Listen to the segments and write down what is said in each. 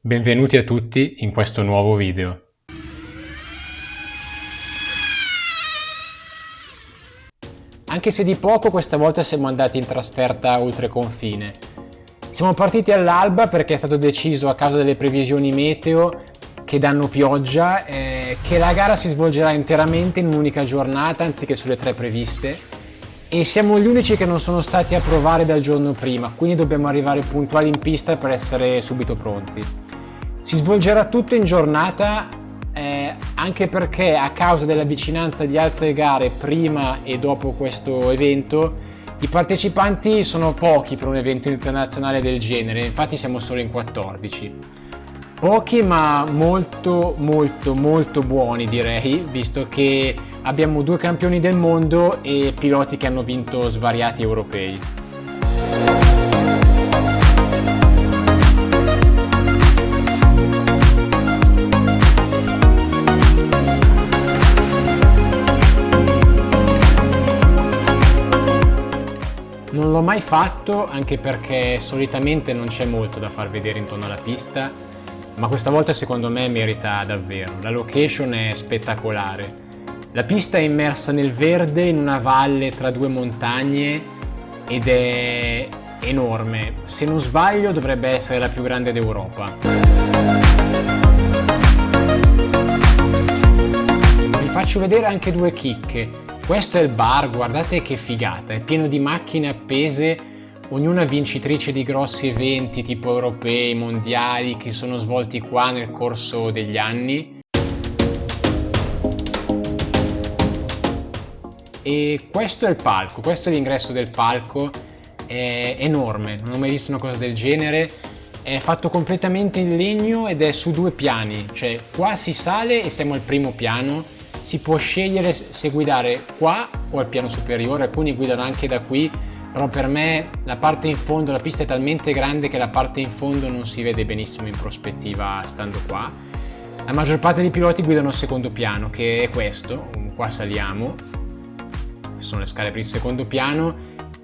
Benvenuti a tutti in questo nuovo video. Anche se di poco, questa volta siamo andati in trasferta oltre confine. Siamo partiti all'alba perché è stato deciso, a causa delle previsioni meteo che danno pioggia, che la gara si svolgerà interamente in un'unica giornata anziché sulle 3 previste, e siamo gli unici che non sono stati a provare dal giorno prima, quindi dobbiamo arrivare puntuali in pista per essere subito pronti. Si svolgerà tutto in giornata, anche perché a causa della vicinanza di altre gare prima e dopo questo evento, i partecipanti sono pochi per un evento internazionale del genere, infatti siamo solo in 14. Pochi ma molto buoni, direi, visto che abbiamo 2 campioni del mondo e piloti che hanno vinto svariati europei. Non l'ho mai fatto, anche perché solitamente non c'è molto da far vedere intorno alla pista, ma questa volta secondo me merita davvero. La location è spettacolare. La pista è immersa nel verde in una valle tra 2 montagne ed è enorme. Se non sbaglio dovrebbe essere la più grande d'Europa. Vi faccio vedere anche 2 chicche. Questo è il bar, guardate che figata, è pieno di macchine appese, ognuna vincitrice di grossi eventi tipo europei, mondiali, che sono svolti qua nel corso degli anni. E questo è il palco, questo è l'ingresso del palco, è enorme, non ho mai visto una cosa del genere, è fatto completamente in legno ed è su 2 piani, cioè qua si sale e siamo al primo piano. Si può scegliere se guidare qua o al piano superiore, alcuni guidano anche da qui, però per me la parte in fondo, la pista è talmente grande che la parte in fondo non si vede benissimo in prospettiva stando qua. La maggior parte dei piloti guidano al secondo piano, che è questo, qua saliamo, sono le scale per il secondo piano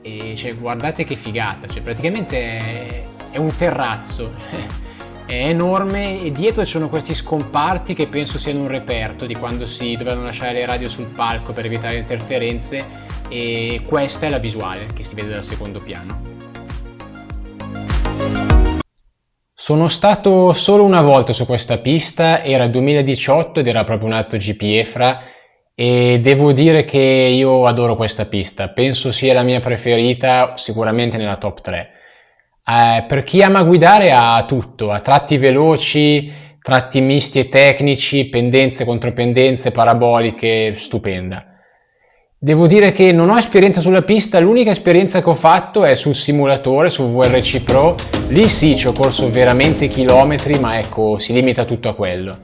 e cioè, guardate che figata, cioè, praticamente è un terrazzo. È enorme e dietro ci sono questi scomparti che penso siano un reperto di quando si dovevano lasciare le radio sul palco per evitare interferenze, e questa è la visuale che si vede dal secondo piano. Sono stato solo una volta su questa pista, era il 2018 ed era proprio un altro GP EFRA, e devo dire che io adoro questa pista, penso sia la mia preferita, sicuramente nella top 3. Per chi ama guidare ha tutto, ha tratti veloci, tratti misti e tecnici, pendenze, contropendenze, paraboliche, stupenda. Devo dire che non ho esperienza sulla pista, l'unica esperienza che ho fatto è sul simulatore, su VRC Pro. Lì sì, ci ho corso veramente chilometri, ma ecco, si limita tutto a quello.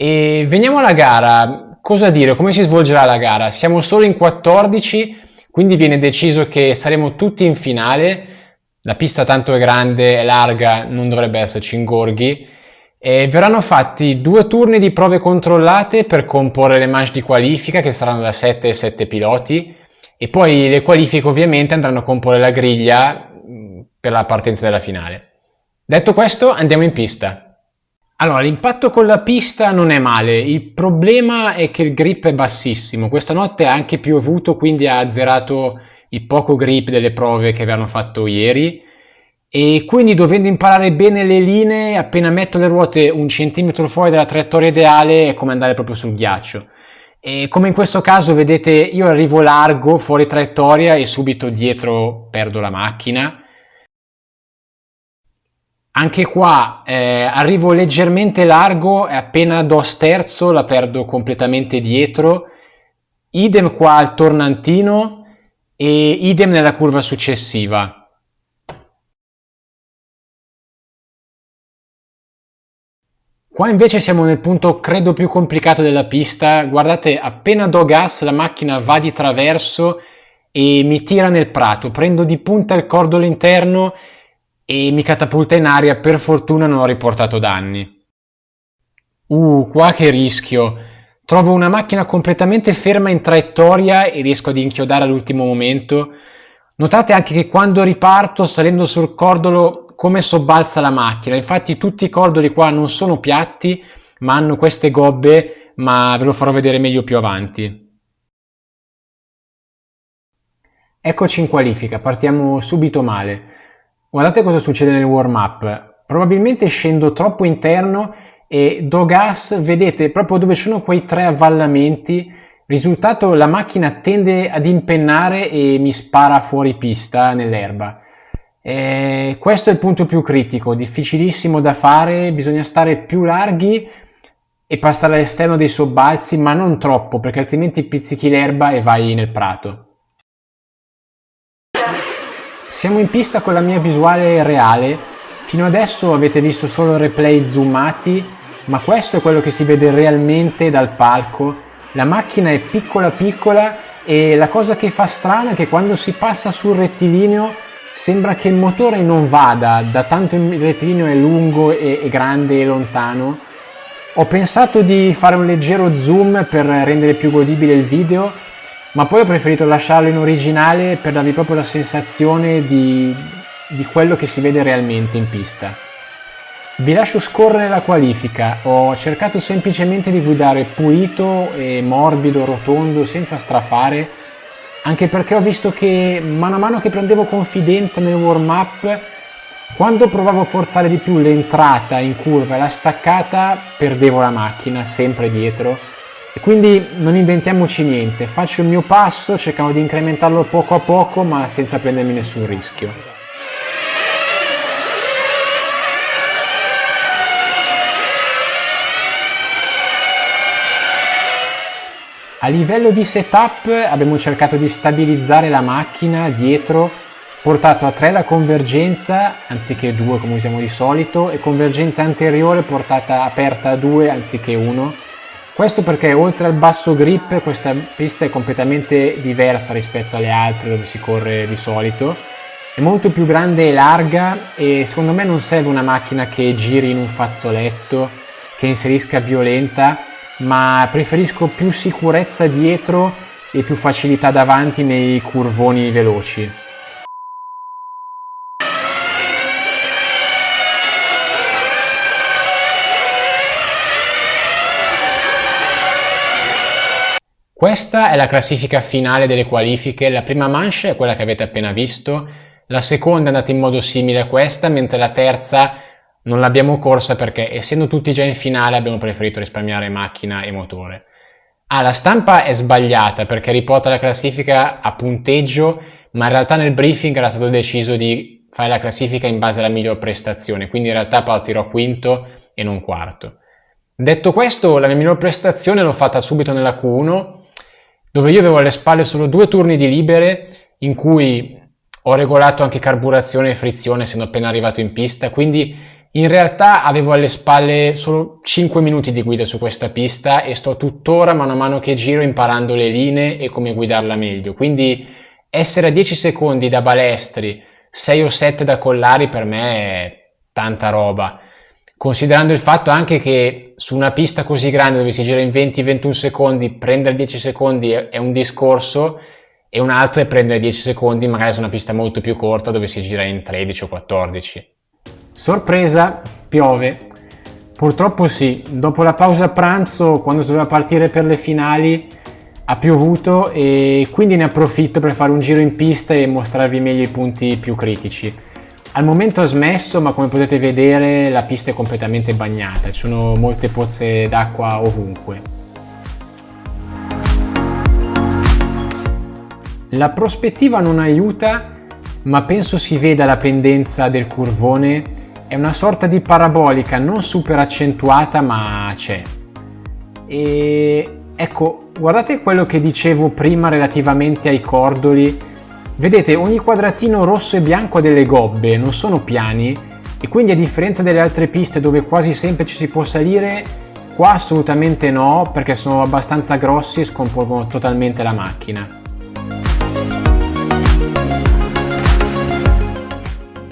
E veniamo alla gara. Cosa dire? Come si svolgerà la gara? Siamo solo in 14, quindi viene deciso che saremo tutti in finale. La pista tanto è grande e larga, non dovrebbe esserci ingorghi. E verranno fatti 2 turni di prove controllate per comporre le manche di qualifica, che saranno da 7 e 7 piloti, e poi le qualifiche ovviamente andranno a comporre la griglia per la partenza della finale. Detto questo, andiamo in pista. Allora, l'impatto con la pista non è male, il problema è che il grip è bassissimo. Questa notte ha anche piovuto, quindi ha azzerato il poco grip delle prove che avevano fatto ieri, e quindi, dovendo imparare bene le linee, appena metto le ruote 1 centimetro fuori dalla traiettoria ideale è come andare proprio sul ghiaccio. E come in questo caso vedete, io arrivo largo fuori traiettoria e subito dietro perdo la macchina. Anche qua arrivo leggermente largo e appena do sterzo la perdo completamente dietro. Idem qua al tornantino, e idem nella curva successiva. Qua invece siamo nel punto credo più complicato della pista. Guardate, appena do gas la macchina va di traverso e mi tira nel prato, prendo di punta il cordolo interno e mi catapulta in aria. Per fortuna non ho riportato danni. Qua che rischio. Trovo una macchina completamente ferma in traiettoria e riesco ad inchiodare all'ultimo momento. Notate anche che quando riparto salendo sul cordolo come sobbalza la macchina. Infatti tutti i cordoli qua non sono piatti ma hanno queste gobbe, ma ve lo farò vedere meglio più avanti. Eccoci in qualifica, partiamo subito male. Guardate cosa succede nel warm-up. Probabilmente scendo troppo interno e do gas, vedete proprio dove sono quei 3 avvallamenti. Risultato, la macchina tende ad impennare e mi spara fuori pista nell'erba. Questo è il punto più critico, difficilissimo da fare, bisogna stare più larghi e passare all'esterno dei sobbalzi, ma non troppo perché altrimenti pizzichi l'erba e vai nel prato. Siamo in pista con la mia visuale reale. Fino adesso avete visto solo replay zoomati, ma questo è quello che si vede realmente dal palco. La macchina è piccola piccola e la cosa che fa strano è che quando si passa sul rettilineo sembra che il motore non vada, da tanto il rettilineo è lungo e grande e lontano. Ho pensato di fare un leggero zoom per rendere più godibile il video, ma poi ho preferito lasciarlo in originale per darvi proprio la sensazione di quello che si vede realmente in pista. Vi lascio scorrere la qualifica. Ho cercato semplicemente di guidare pulito e morbido, rotondo, senza strafare, anche perché ho visto che mano a mano che prendevo confidenza nel warm-up, quando provavo a forzare di più l'entrata in curva e la staccata, perdevo la macchina sempre dietro. E quindi non inventiamoci niente, faccio il mio passo cercando di incrementarlo poco a poco ma senza prendermi nessun rischio. A livello di setup abbiamo cercato di stabilizzare la macchina dietro, portato a 3 la convergenza anziché 2 come usiamo di solito e convergenza anteriore portata aperta a 2 anziché 1. Questo perché oltre al basso grip questa pista è completamente diversa rispetto alle altre dove si corre di solito, è molto più grande e larga e secondo me non serve una macchina che giri in un fazzoletto, che inserisca violenta, ma preferisco più sicurezza dietro e più facilità davanti nei curvoni veloci. Questa è la classifica finale delle qualifiche. La prima manche è quella che avete appena visto, la seconda è andata in modo simile a questa, mentre la terza non l'abbiamo corsa perché essendo tutti già in finale abbiamo preferito risparmiare macchina e motore. La stampa è sbagliata perché riporta la classifica a punteggio, ma in realtà nel briefing era stato deciso di fare la classifica in base alla miglior prestazione, quindi in realtà partirò quinto e non quarto. Detto questo, la mia miglior prestazione l'ho fatta subito nella Q1, dove io avevo alle spalle solo 2 turni di libere in cui ho regolato anche carburazione e frizione essendo appena arrivato in pista, quindi in realtà avevo alle spalle solo 5 minuti di guida su questa pista e sto tuttora mano a mano che giro imparando le linee e come guidarla meglio, quindi essere a 10 secondi da balestri, 6 o 7 da collari per me è tanta roba. Considerando il fatto anche che su una pista così grande dove si gira in 20-21 secondi, prendere 10 secondi è un discorso e un altro è prendere 10 secondi magari su una pista molto più corta dove si gira in 13 o 14. Sorpresa, piove. Purtroppo sì, dopo la pausa pranzo, quando si doveva partire per le finali, ha piovuto e quindi ne approfitto per fare un giro in pista e mostrarvi meglio i punti più critici. Al momento ha smesso, ma come potete vedere la pista è completamente bagnata, ci sono molte pozze d'acqua ovunque. La prospettiva non aiuta, ma penso si veda la pendenza del curvone, è una sorta di parabolica non super accentuata, ma c'è. E ecco, guardate quello che dicevo prima relativamente ai cordoli. Vedete, ogni quadratino rosso e bianco ha delle gobbe, non sono piani, e quindi a differenza delle altre piste dove quasi sempre ci si può salire, qua assolutamente no, perché sono abbastanza grossi e scompongono totalmente la macchina.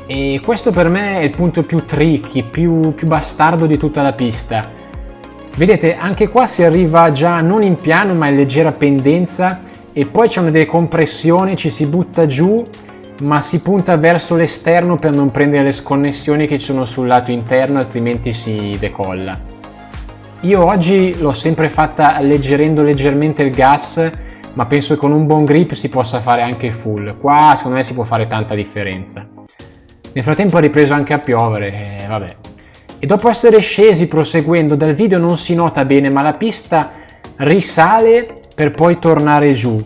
E questo per me è il punto più tricky, più bastardo di tutta la pista. Vedete, anche qua si arriva già non in piano ma in leggera pendenza e poi c'è una decompressione, ci si butta giù ma si punta verso l'esterno per non prendere le sconnessioni che ci sono sul lato interno, altrimenti si decolla. Io oggi l'ho sempre fatta alleggerendo leggermente il gas, ma penso che con un buon grip si possa fare anche full. Qua secondo me si può fare tanta differenza. Nel frattempo ha ripreso anche a piovere, vabbè. E dopo essere scesi proseguendo, dal video non si nota bene, ma la pista risale per poi tornare giù.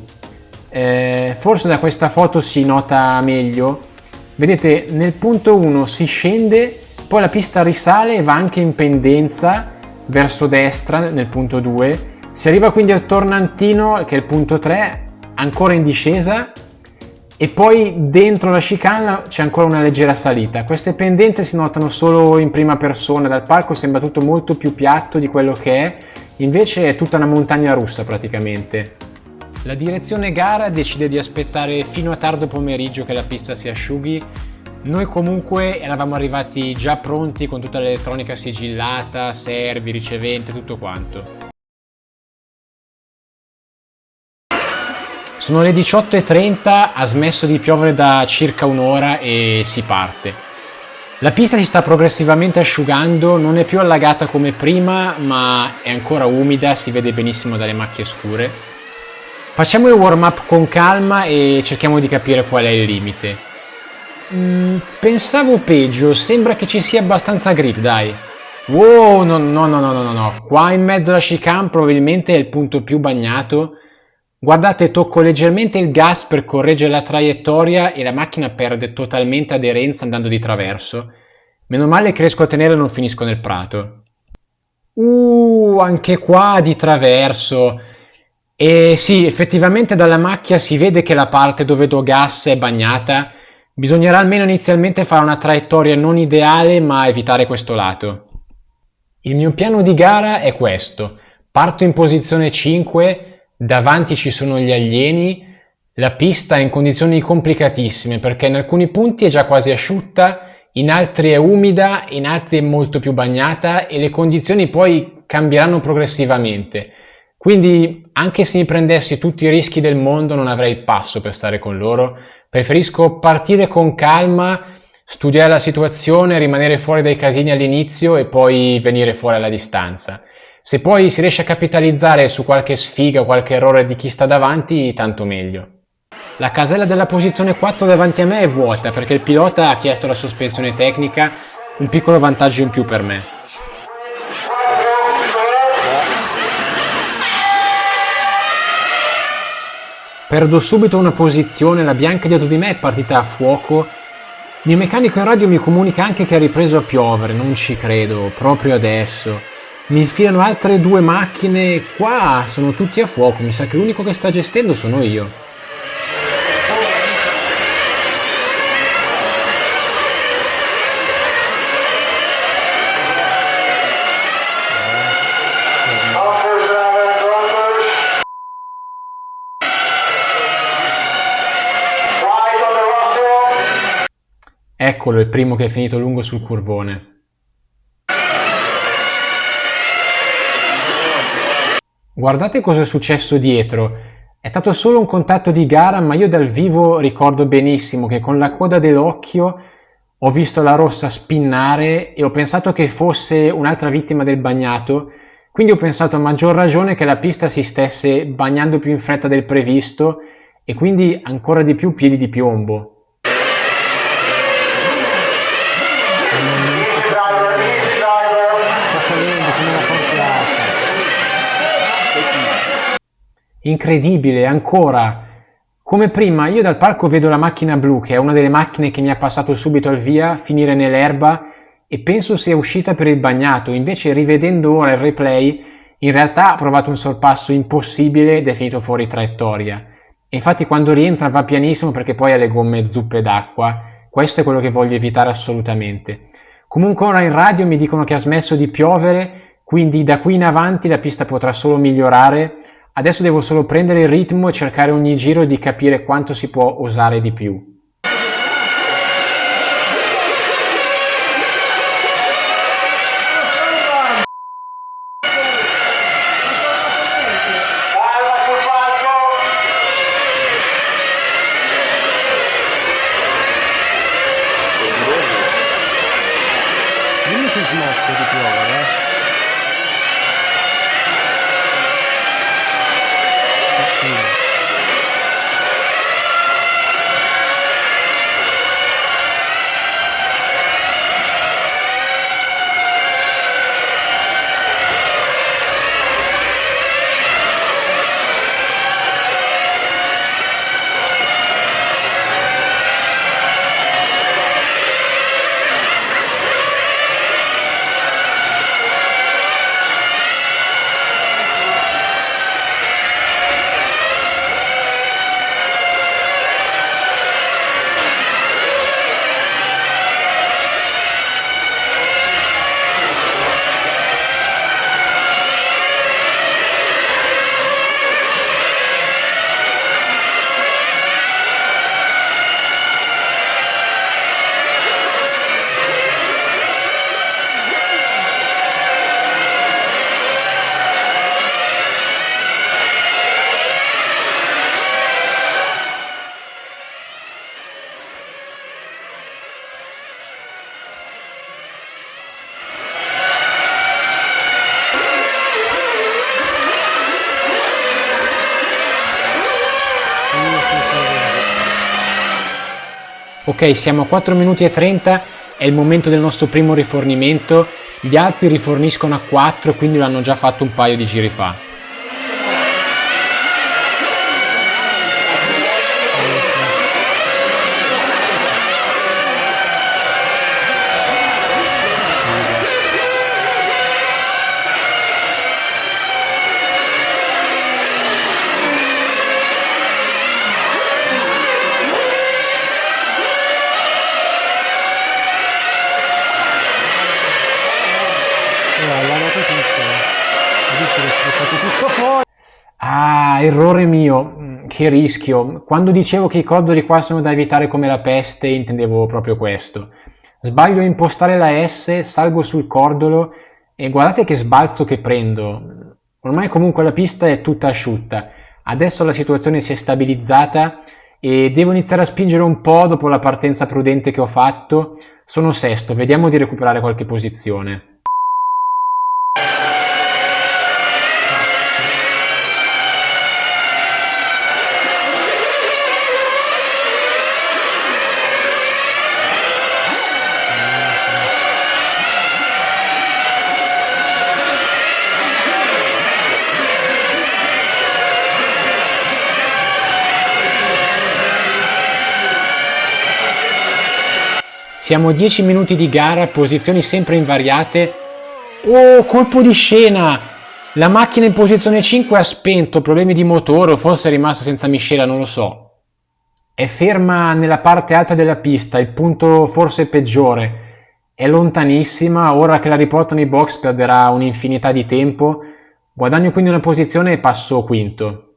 Forse da questa foto si nota meglio. Vedete, nel punto 1 si scende, poi la pista risale e va anche in pendenza verso destra nel punto 2. Si arriva quindi al tornantino, che è il punto 3, ancora in discesa, e poi dentro la chicane c'è ancora una leggera salita. Queste pendenze si notano solo in prima persona, dal palco sembra tutto molto più piatto di quello che è, invece è tutta una montagna russa praticamente. La direzione gara decide di aspettare fino a tardo pomeriggio che la pista si asciughi. Noi comunque eravamo arrivati già pronti con tutta l'elettronica sigillata, servi, ricevente, tutto quanto. Sono le 18:30, ha smesso di piovere da circa un'ora e si parte. La pista si sta progressivamente asciugando, non è più allagata come prima, ma è ancora umida, si vede benissimo dalle macchie scure. Facciamo il warm up con calma e cerchiamo di capire qual è il limite. Pensavo peggio, sembra che ci sia abbastanza grip, dai. Wow, no. Qua in mezzo alla chicane probabilmente è il punto più bagnato. Guardate, tocco leggermente il gas per correggere la traiettoria e la macchina perde totalmente aderenza andando di traverso. Meno male che riesco a tenerla e non finisco nel prato. Anche qua di traverso. E sì, effettivamente dalla macchia si vede che la parte dove do gas è bagnata. Bisognerà almeno inizialmente fare una traiettoria non ideale, ma evitare questo lato. Il mio piano di gara è questo. Parto in posizione 5. Davanti ci sono gli alieni, la pista è in condizioni complicatissime perché in alcuni punti è già quasi asciutta, in altri è umida, in altri è molto più bagnata e le condizioni poi cambieranno progressivamente. Quindi anche se mi prendessi tutti i rischi del mondo non avrei il passo per stare con loro, preferisco partire con calma, studiare la situazione, rimanere fuori dai casini all'inizio e poi venire fuori alla distanza. Se poi si riesce a capitalizzare su qualche sfiga o qualche errore di chi sta davanti, tanto meglio. La casella della posizione 4 davanti a me è vuota perché il pilota ha chiesto la sospensione tecnica, un piccolo vantaggio in più per me. Perdo subito una posizione, la bianca dietro di me è partita a fuoco. Il mio meccanico in radio mi comunica anche che ha ripreso a piovere, non ci credo, proprio adesso. Mi infilano altre 2 macchine, qua sono tutti a fuoco, mi sa che l'unico che sta gestendo sono io. Eccolo il primo che è finito lungo sul curvone. Guardate cosa è successo dietro, è stato solo un contatto di gara ma io dal vivo ricordo benissimo che con la coda dell'occhio ho visto la rossa spinnare e ho pensato che fosse un'altra vittima del bagnato, quindi ho pensato a maggior ragione che la pista si stesse bagnando più in fretta del previsto e quindi ancora di più piedi di piombo. Incredibile, ancora. Come prima, io dal palco vedo la macchina blu, che è una delle macchine che mi ha passato subito al via, finire nell'erba e penso sia uscita per il bagnato, invece rivedendo ora il replay, in realtà ha provato un sorpasso impossibile ed è finito fuori traiettoria. E infatti quando rientra va pianissimo perché poi ha le gomme zuppe d'acqua. Questo è quello che voglio evitare assolutamente. Comunque ora in radio mi dicono che ha smesso di piovere, quindi da qui in avanti la pista potrà solo migliorare. Adesso devo solo prendere il ritmo e cercare ogni giro di capire quanto si può osare di più. Dimmi se smette di piovere, Ok, siamo a 4 minuti e 30, è il momento del nostro primo rifornimento. Gli altri riforniscono a 4, quindi l'hanno già fatto un paio di giri fa. Ah, errore mio, che rischio. Quando dicevo che i cordoli qua sono da evitare come la peste, intendevo proprio questo. Sbaglio a impostare la S, salgo sul cordolo e guardate che sbalzo che prendo. Ormai comunque la pista è tutta asciutta. Adesso la situazione si è stabilizzata e devo iniziare a spingere un po' dopo la partenza prudente che ho fatto. Sono sesto, vediamo di recuperare qualche posizione. Siamo a 10 minuti di gara, posizioni sempre invariate. Oh, colpo di scena! La macchina in posizione 5 ha spento, problemi di motore o forse è rimasta senza miscela, non lo so. È ferma nella parte alta della pista, il punto forse peggiore. È lontanissima, ora che la riportano in box perderà un'infinità di tempo. Guadagno quindi una posizione e passo quinto.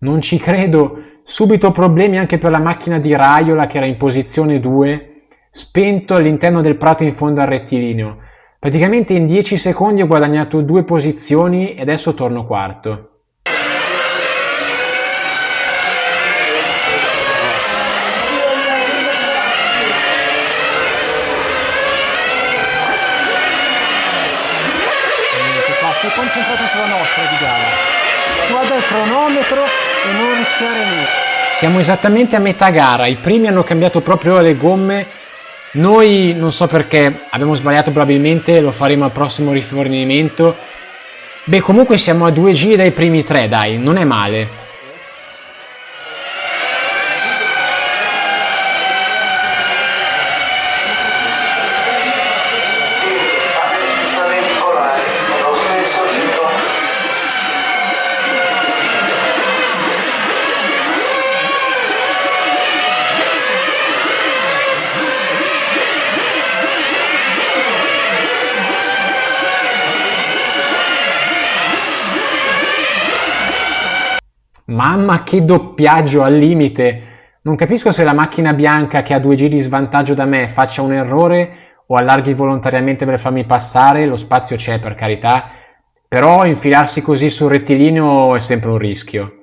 Non ci credo, subito problemi anche per la macchina di Raiola che era in posizione 2, spento all'interno del prato in fondo al rettilineo. Praticamente in 10 secondi ho guadagnato 2 posizioni e adesso torno quarto. Sei concentrato sulla nostra di gara. Guarda il cronometro e non rischiare niente. Siamo esattamente a metà gara, i primi hanno cambiato proprio le gomme. Noi non so perché abbiamo sbagliato, probabilmente lo faremo al prossimo rifornimento. Beh, comunque siamo a 2 giri dai primi 3, dai, non è male. Mamma, che doppiaggio al limite! Non capisco se la macchina bianca che ha 2 giri di svantaggio da me faccia un errore o allarghi volontariamente per farmi passare, lo spazio c'è per carità, però infilarsi così sul rettilineo è sempre un rischio.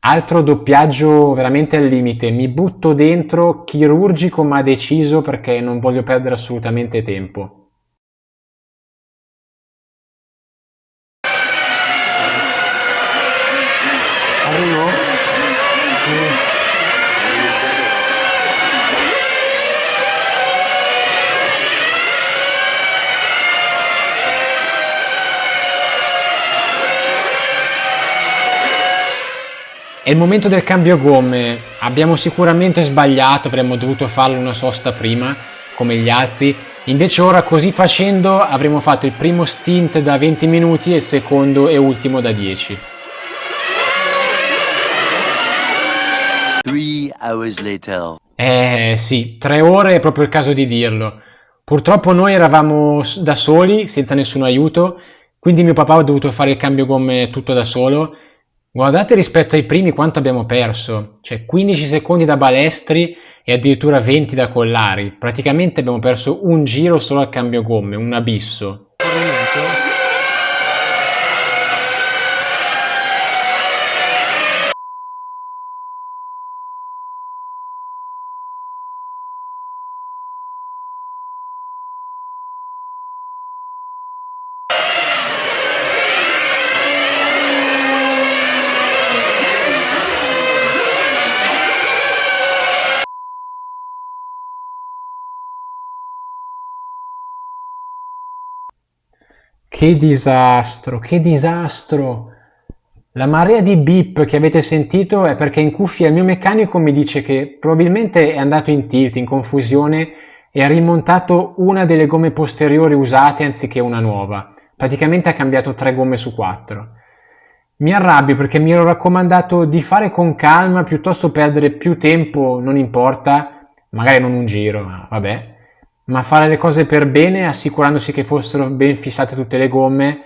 Altro doppiaggio veramente al limite, mi butto dentro, chirurgico ma deciso perché non voglio perdere assolutamente tempo. Arrivo? È il momento del cambio gomme, abbiamo sicuramente sbagliato, avremmo dovuto farlo una sosta prima, come gli altri, invece ora così facendo avremmo fatto il primo stint da 20 minuti e il secondo e ultimo da 10. 3 hours later. Sì, 3 ore è proprio il caso di dirlo. Purtroppo noi eravamo da soli, senza nessun aiuto, quindi mio papà ha dovuto fare il cambio gomme tutto da solo. Guardate rispetto ai primi quanto abbiamo perso, cioè 15 secondi da balestri e addirittura 20 da collari. Praticamente abbiamo perso un giro solo al cambio gomme, un abisso. Che disastro, che disastro! La marea di beep che avete sentito è perché in cuffia il mio meccanico mi dice che probabilmente è andato in tilt, in confusione e ha rimontato una delle gomme posteriori usate anziché una nuova. Praticamente ha cambiato 3 gomme su 4. Mi arrabbio perché mi ero raccomandato di fare con calma, piuttosto perdere più tempo, non importa, magari non un giro, ma vabbè, ma fare le cose per bene assicurandosi che fossero ben fissate tutte le gomme.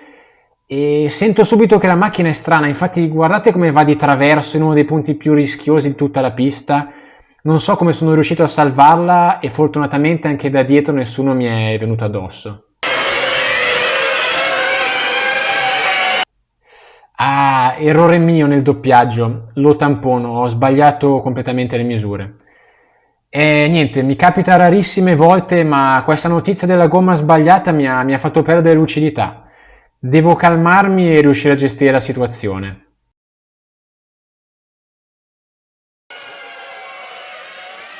E sento subito che la macchina è strana, infatti guardate come va di traverso in uno dei punti più rischiosi di tutta la pista. Non so come sono riuscito a salvarla e fortunatamente anche da dietro nessuno mi è venuto addosso. Ah, errore mio nel doppiaggio, lo tampono, ho sbagliato completamente le misure. E niente, mi capita rarissime volte, ma questa notizia della gomma sbagliata mi ha fatto perdere lucidità. Devo calmarmi e riuscire a gestire la situazione.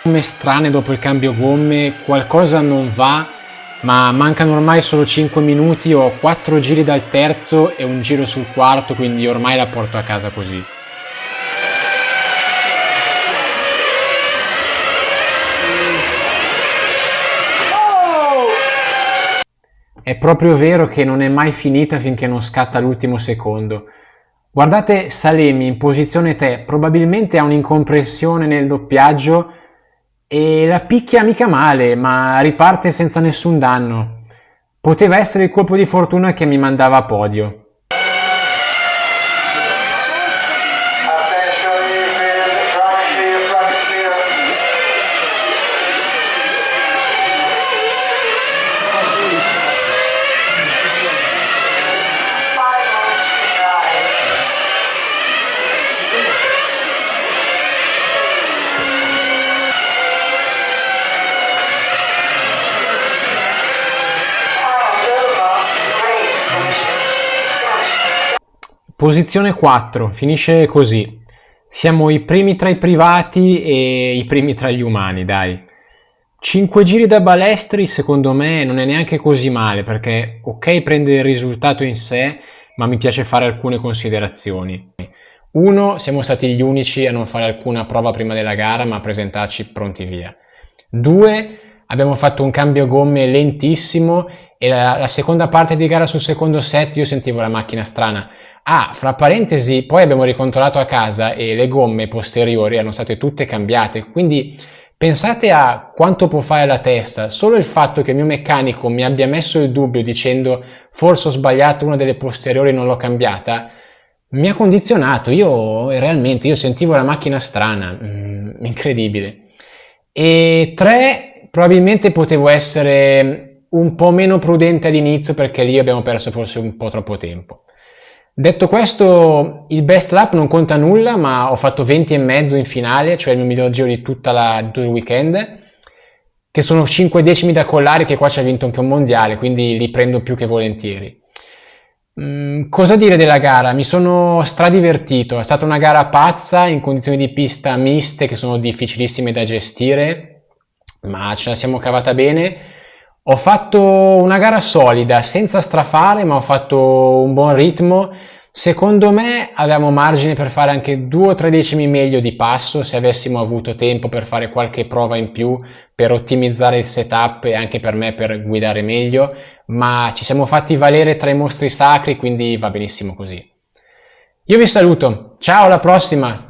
Gomme strane dopo il cambio gomme, qualcosa non va, ma mancano ormai solo 5 minuti, ho 4 giri dal terzo e un giro sul quarto, quindi ormai la porto a casa così. È proprio vero che non è mai finita finché non scatta l'ultimo secondo. Guardate Salemi in posizione te, probabilmente ha un'incomprensione nel doppiaggio e la picchia mica male, ma riparte senza nessun danno. Poteva essere il colpo di fortuna che mi mandava a podio. Posizione 4, finisce così. Siamo i primi tra i privati e i primi tra gli umani, dai. 5 giri da balestri secondo me non è neanche così male, perché ok prende il risultato in sé, ma mi piace fare alcune considerazioni. 1. Siamo stati gli unici a non fare alcuna prova prima della gara, ma a presentarci pronti via. 2. Abbiamo fatto un cambio gomme lentissimo e la seconda parte di gara sul secondo set io sentivo la macchina strana. Fra parentesi, poi abbiamo ricontrollato a casa e le gomme posteriori erano state tutte cambiate, quindi pensate a quanto può fare la testa. Solo il fatto che il mio meccanico mi abbia messo il dubbio dicendo forse ho sbagliato una delle posteriori e non l'ho cambiata, mi ha condizionato. Io sentivo la macchina strana, incredibile. E 3, probabilmente potevo essere un po' meno prudente all'inizio perché lì abbiamo perso forse un po' troppo tempo. Detto questo, il best lap non conta nulla, ma ho fatto 20,5 in finale, cioè il mio miglior giro di tutto il weekend, che sono 5 decimi da Collari, che qua ci ha vinto anche un mondiale, quindi li prendo più che volentieri. Cosa dire della gara? Mi sono stradivertito, è stata una gara pazza in condizioni di pista miste che sono difficilissime da gestire, ma ce la siamo cavata bene. Ho fatto una gara solida, senza strafare, ma ho fatto un buon ritmo. Secondo me avevamo margine per fare anche 2 o 3 decimi meglio di passo se avessimo avuto tempo per fare qualche prova in più, per ottimizzare il setup e anche per me per guidare meglio, ma ci siamo fatti valere tra i mostri sacri, quindi va benissimo così. Io vi saluto, ciao, alla prossima!